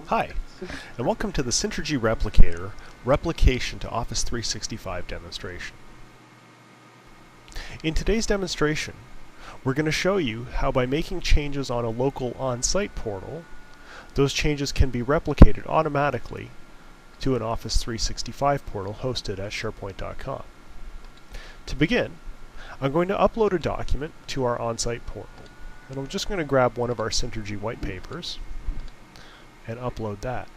Hi, and welcome to the Syntergy Replicator Replication to Office 365 demonstration. In today's demonstration, we're going to show you how by making changes on a local on-site portal, those changes can be replicated automatically to an Office 365 portal hosted at SharePoint.com. To begin, I'm going to upload a document to our on-site portal, and I'm just going to grab one of our Syntergy white papers and upload that.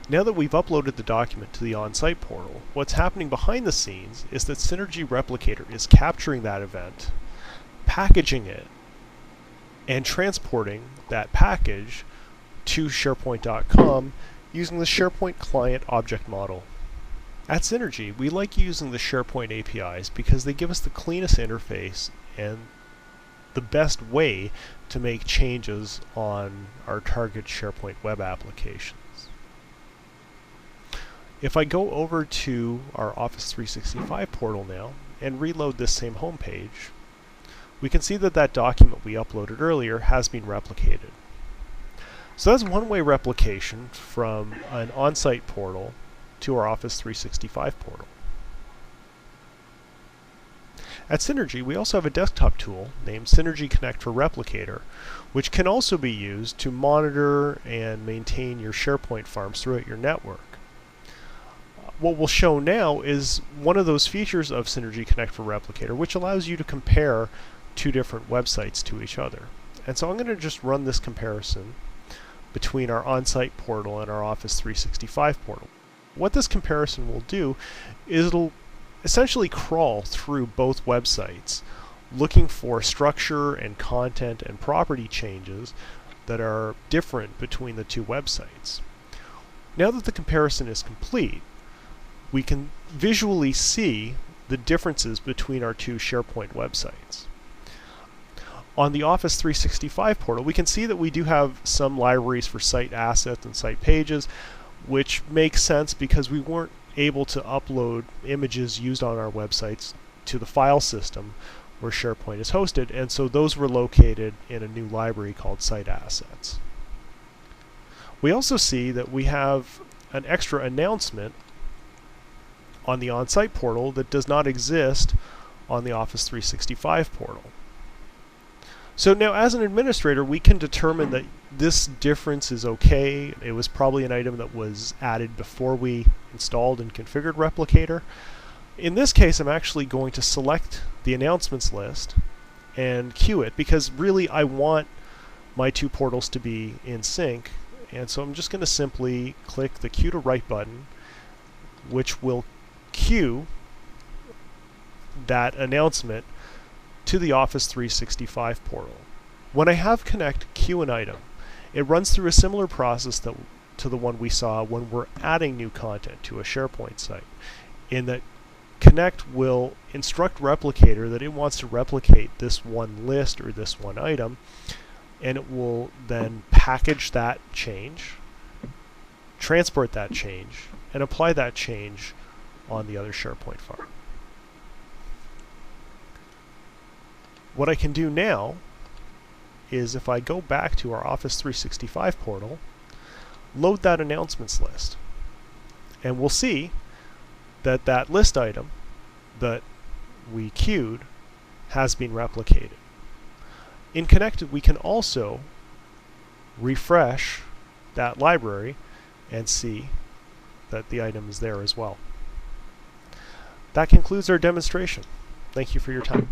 Now that we've uploaded the document to the on-site portal, what's happening behind the scenes is that Syntergy Replicator is capturing that event, packaging it, and transporting that package to SharePoint.com using the SharePoint client object model. At Syntergy, we like using the SharePoint APIs because they give us the cleanest interface and the best way to make changes on our target SharePoint web applications. If I go over to our Office 365 portal now and reload this same home page, we can see that that document we uploaded earlier has been replicated. So that's one-way replication from an on-site portal to our Office 365 portal. At Syntergy, we also have a desktop tool named Syntergy Connect for Replicator, which can also be used to monitor and maintain your SharePoint farms throughout your network. What we'll show now is one of those features of Syntergy Connect for Replicator, which allows you to compare two different websites to each other. And so I'm going to just run this comparison between our on-site portal and our Office 365 portal. What this comparison will do is it'll essentially crawl through both websites looking for structure and content and property changes that are different between the two websites. Now that the comparison is complete, we can visually see the differences between our two SharePoint websites. On the Office 365 portal, we can see that we do have some libraries for site assets and site pages, which makes sense because we weren't able to upload images used on our websites to the file system where SharePoint is hosted, and so those were located in a new library called Site Assets. We also see that we have an extra announcement on the on-site portal that does not exist on the Office 365 portal. So now as an administrator, we can determine that this difference is okay. It was probably an item that was added before we installed and configured Replicator. In this case, I'm actually going to select the announcements list and queue it because really I want my two portals to be in sync. And so I'm just going to simply click the Queue to Write button, which will queue that announcement to the Office 365 portal. When I have Connect queue an item, it runs through a similar process to the one we saw when we're adding new content to a SharePoint site, in that Connect will instruct Replicator that it wants to replicate this one list or this one item, and it will then package that change, transport that change, and apply that change on the other SharePoint farm. What I can do now is if I go back to our Office 365 portal, load that announcements list, and we'll see that that list item that we queued has been replicated. In Connect, we can also refresh that library and see that the item is there as well. That concludes our demonstration. Thank you for your time.